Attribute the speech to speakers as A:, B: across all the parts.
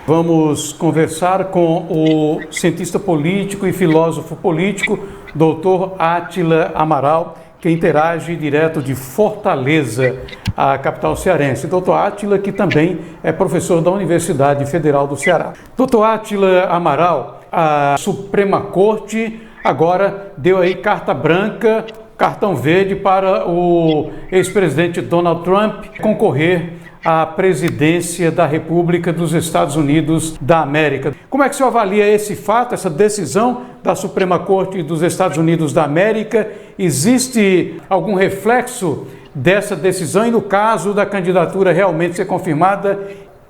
A: Vamos conversar com o cientista político e filósofo político, Dr. Átila Amaral, que interage direto de Fortaleza, a capital cearense. Dr. Átila, que também é professor da Universidade Federal do Ceará. Dr. Átila Amaral, a Suprema Corte agora deu aí carta branca, cartão verde para o ex-presidente Donald Trump concorrer à presidência da República dos Estados Unidos da América. Como é que o senhor avalia esse fato, essa decisão da Suprema Corte dos Estados Unidos da América? Existe algum reflexo dessa decisão e, no caso da candidatura realmente ser confirmada?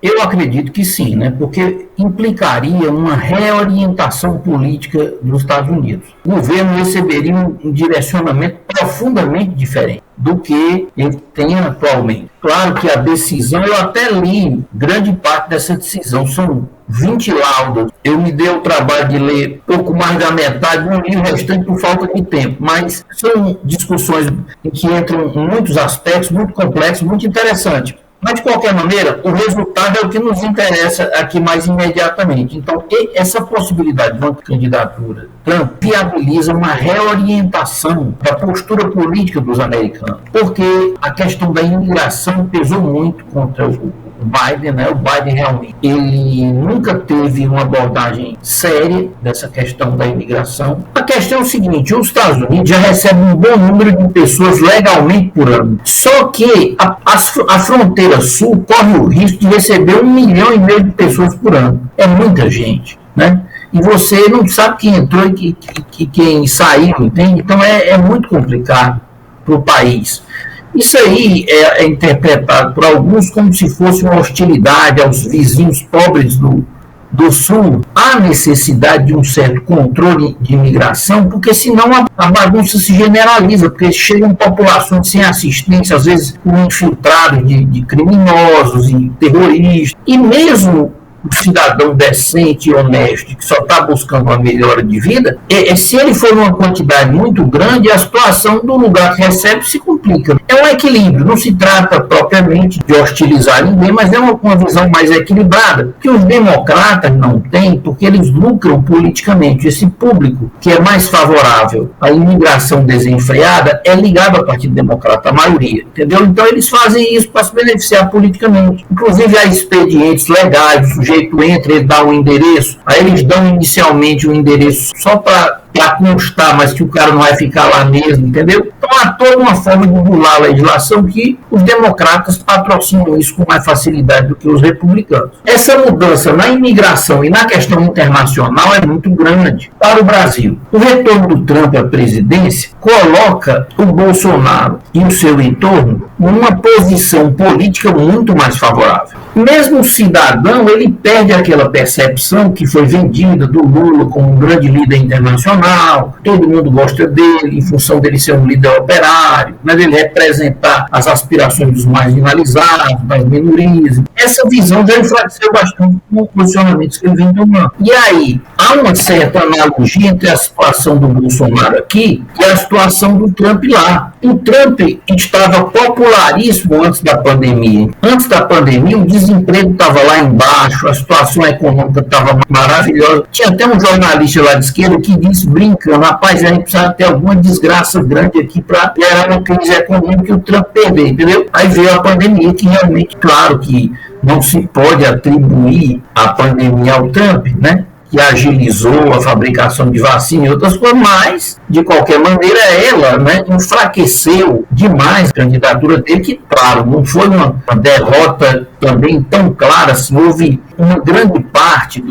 B: Eu acredito que sim, né? Porque implicaria uma reorientação política dos Estados Unidos. O governo receberia um direcionamento profundamente diferente do que ele tem atualmente. Claro que a decisão, eu até li grande parte dessa decisão, são 20 laudos. Eu me dei o trabalho de ler pouco mais da metade, não li o restante por falta de tempo, mas são discussões em que entram muitos aspectos muito complexos, muito interessantes. Mas, de qualquer maneira, o resultado é o que nos interessa aqui mais imediatamente. Então, essa possibilidade de uma candidatura Trump viabiliza uma reorientação da postura política dos americanos, porque a questão da imigração pesou muito contra o Biden, né? O Biden realmente, ele nunca teve uma abordagem séria dessa questão da imigração. A questão é o seguinte, os Estados Unidos já recebem um bom número de pessoas legalmente por ano, só que a fronteira sul corre o risco de receber 1,5 milhão de pessoas por ano. É muita gente, né? E você não sabe quem entrou e quem saiu, entende? Então é muito complicado para o país. Isso aí é interpretado por alguns como se fosse uma hostilidade aos vizinhos pobres do Sul. Há necessidade de um certo controle de imigração, porque senão a bagunça se generaliza, porque chegam populações sem assistência, às vezes com infiltrados de criminosos e terroristas, e mesmo o cidadão decente e honesto, que só está buscando uma melhora de vida, se ele for uma quantidade muito grande, a situação do lugar que recebe se complica. É um equilíbrio, não se trata propriamente de hostilizar ninguém, mas é uma visão mais equilibrada, que os democratas não têm, porque eles lucram politicamente. Esse público que é mais favorável à imigração desenfreada é ligado ao Partido Democrata, a maioria, entendeu? Então eles fazem isso para se beneficiar politicamente. Inclusive há expedientes legais, o sujeito entra, ele dá o endereço, aí eles dão inicialmente o endereço só para constar, mas que o cara não vai ficar lá mesmo, entendeu? Então há toda uma forma de burlar a legislação que os democratas patrocinam isso com mais facilidade do que os republicanos. Essa mudança na imigração e na questão internacional é muito grande para o Brasil. O retorno do Trump à presidência coloca o Bolsonaro e o seu entorno numa posição política muito mais favorável. Mesmo o cidadão, ele perde aquela percepção que foi vendida do Lula como um grande líder internacional, todo mundo gosta dele, em função dele ser um líder operário, mas ele representar as aspirações dos marginalizados, das minorias. Essa visão já enfraqueceu bastante com os posicionamentos que ele vem tomando. E aí, há uma certa analogia entre a situação do Bolsonaro aqui e a situação do Trump lá. O Trump estava popularíssimo antes da pandemia. Antes da pandemia, o desemprego estava lá embaixo, a situação econômica estava maravilhosa. Tinha até um jornalista lá de esquerda que disse, brincando, rapaz, a gente precisa ter alguma desgraça grande aqui para gerar uma crise econômica e o Trump perder, entendeu? Aí veio a pandemia, que realmente, claro que não se pode atribuir a pandemia ao Trump, né? Que agilizou a fabricação de vacina e outras coisas, mas, de qualquer maneira, ela, né, enfraqueceu demais a candidatura dele, que, claro, não foi uma derrota também tão clara, assim, houve uma grande parte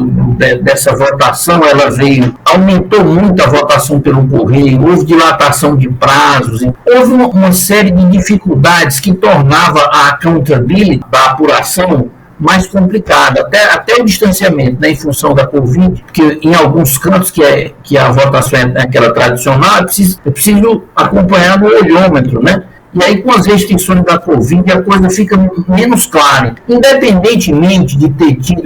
B: dessa votação, ela aumentou muito a votação pelo correio, houve dilatação de prazos, houve uma série de dificuldades que tornava a accountability da apuração mais complicada, até o distanciamento, né, em função da Covid, porque em alguns cantos que a votação é aquela tradicional, é preciso acompanhar no olhômetro, né? E aí, com as restrições da Covid, a coisa fica menos clara. Independentemente de ter tido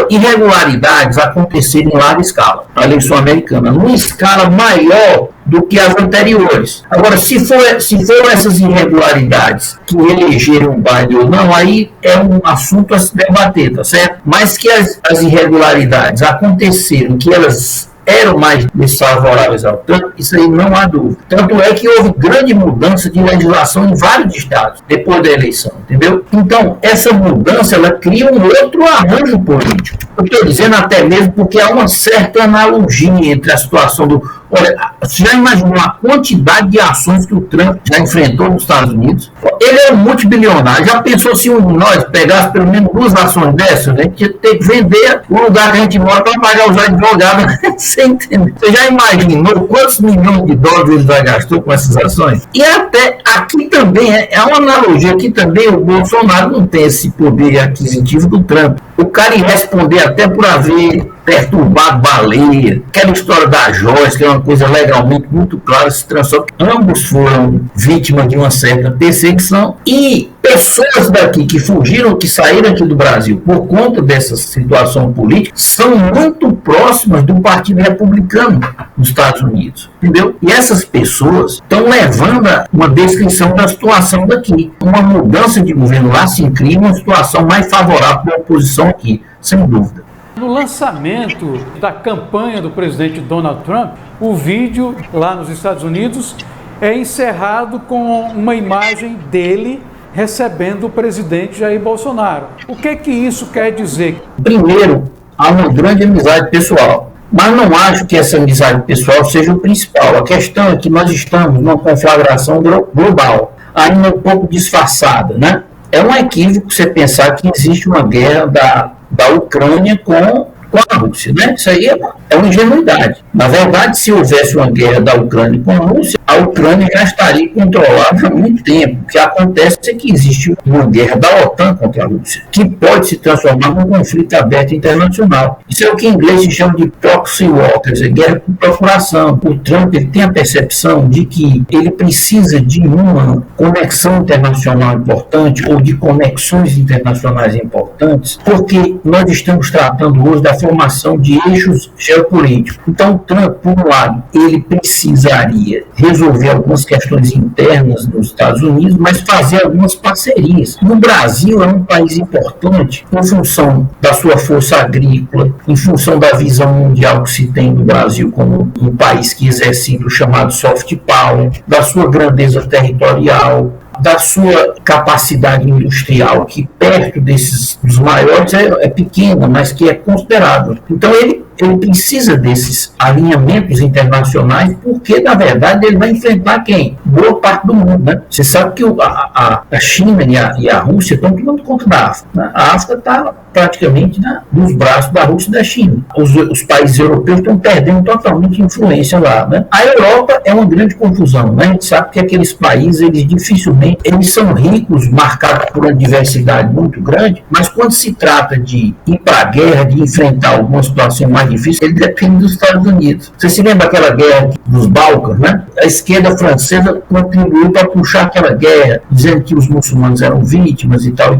B: irregularidades acontecerem em larga escala, a eleição americana. Numa escala maior, do que as anteriores. Agora, se foram essas irregularidades que elegeram o Biden ou não, aí é um assunto a se debater, tá certo? Mas que as irregularidades aconteceram, que elas eram mais desfavoráveis ao Trump, isso aí não há dúvida. Tanto é que houve grande mudança de legislação em vários estados depois da eleição, entendeu? Então, essa mudança, ela cria um outro arranjo político. Eu estou dizendo até mesmo porque há uma certa analogia entre a situação do... Olha, você já imaginou a quantidade de ações que o Trump já enfrentou nos Estados Unidos? Ele é um multibilionário. Já pensou se um de nós pegasse pelo menos 2 ações dessas? A gente ia ter que vender o lugar que a gente mora para pagar os advogados. Você entendeu? Você já imaginou quantos milhões de dólares ele já gastou com essas ações? E até aqui também é uma analogia. Aqui também o Bolsonaro não tem esse poder aquisitivo do Trump. O cara ia responder até por haver perturbado baleia, aquela história da Joyce, que é uma coisa legalmente muito clara, se transforma. Ambos foram vítimas de uma certa perseguição e pessoas daqui que fugiram, que saíram aqui do Brasil por conta dessa situação política, são muito próximas do Partido Republicano nos Estados Unidos, entendeu? E essas pessoas estão levando a uma descrição da situação daqui. Uma mudança de governo lá se cria uma situação mais favorável para a oposição aqui, sem dúvida.
A: No lançamento da campanha do presidente Donald Trump, o vídeo lá nos Estados Unidos é encerrado com uma imagem dele recebendo o presidente Jair Bolsonaro. O que isso quer dizer?
B: Primeiro, há uma grande amizade pessoal, mas não acho que essa amizade pessoal seja o principal. A questão é que nós estamos numa conflagração global, ainda um pouco disfarçada, né? É um equívoco você pensar que existe uma guerra da Ucrânia com a Rússia, né? Isso aí é uma ingenuidade. Na verdade, se houvesse uma guerra da Ucrânia com a Rússia, a Ucrânia já estaria controlada há muito tempo. O que acontece é que existe uma guerra da OTAN contra a Rússia, que pode se transformar num conflito aberto internacional. Isso é o que em inglês se chama de proxy war, quer dizer, guerra por procuração. O Trump ele tem a percepção de que ele precisa de uma conexão internacional importante ou de conexões internacionais importantes, porque nós estamos tratando hoje da formação de eixos geopolíticos. Então, o Trump, por um lado, ele precisaria resolver algumas questões internas nos Estados Unidos, mas fazer algumas parcerias. No Brasil é um país importante em função da sua força agrícola, em função da visão mundial que se tem do Brasil como um país que exercita o chamado soft power, da sua grandeza territorial, da sua capacidade industrial, que perto dos maiores é pequena, mas que é considerável. Então ele precisa desses alinhamentos internacionais, porque, na verdade, ele vai enfrentar quem? Boa parte do mundo, né? Você sabe que a China e a Rússia estão tomando conta da África, né? A África está praticamente nos braços da Rússia e da China. Os países europeus estão perdendo totalmente influência lá, né? A Europa é uma grande confusão, né? A gente sabe que aqueles países, eles dificilmente, eles são ricos, marcados por uma diversidade muito grande, mas quando se trata de ir para a guerra, de enfrentar alguma situação mais difícil, ele depende dos Estados Unidos. Você se lembra aquela guerra dos Balcãs, né? A esquerda francesa contribuiu para puxar aquela guerra, dizendo que os muçulmanos eram vítimas e tal,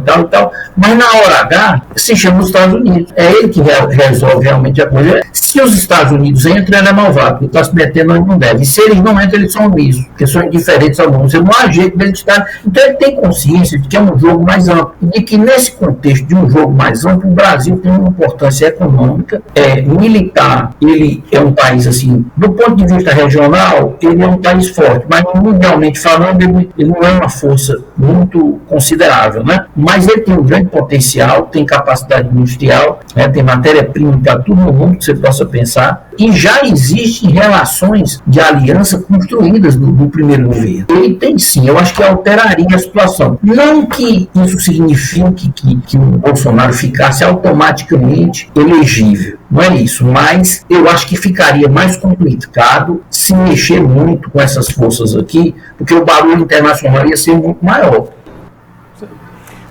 B: mas na hora H, se chama os Estados Unidos. É ele que resolve realmente a coisa. Se os Estados Unidos entram, ele é malvado, porque está se metendo onde não deve. E se eles não entram, eles são omissos, porque são indiferentes ao mundo. Não há jeito deles estar. Então ele tem consciência de que é um jogo mais amplo, e de que nesse contexto de um jogo mais amplo, o Brasil tem uma importância econômica, militar. Ele é um país, assim, do ponto de vista regional, ele é um país forte, mas mundialmente falando, ele não é uma força muito considerável, né? Mas ele tem um grande potencial, tem capacidade industrial, né? Tem matéria-prima para todo mundo que você possa pensar, e já existem relações de aliança construídas no primeiro governo. Ele tem sim, eu acho que alteraria a situação. Não que isso signifique que o Bolsonaro ficasse automaticamente elegível, não é isso, mas eu acho que ficaria mais complicado se mexer muito com essas forças aqui, porque o barulho internacional ia ser muito maior.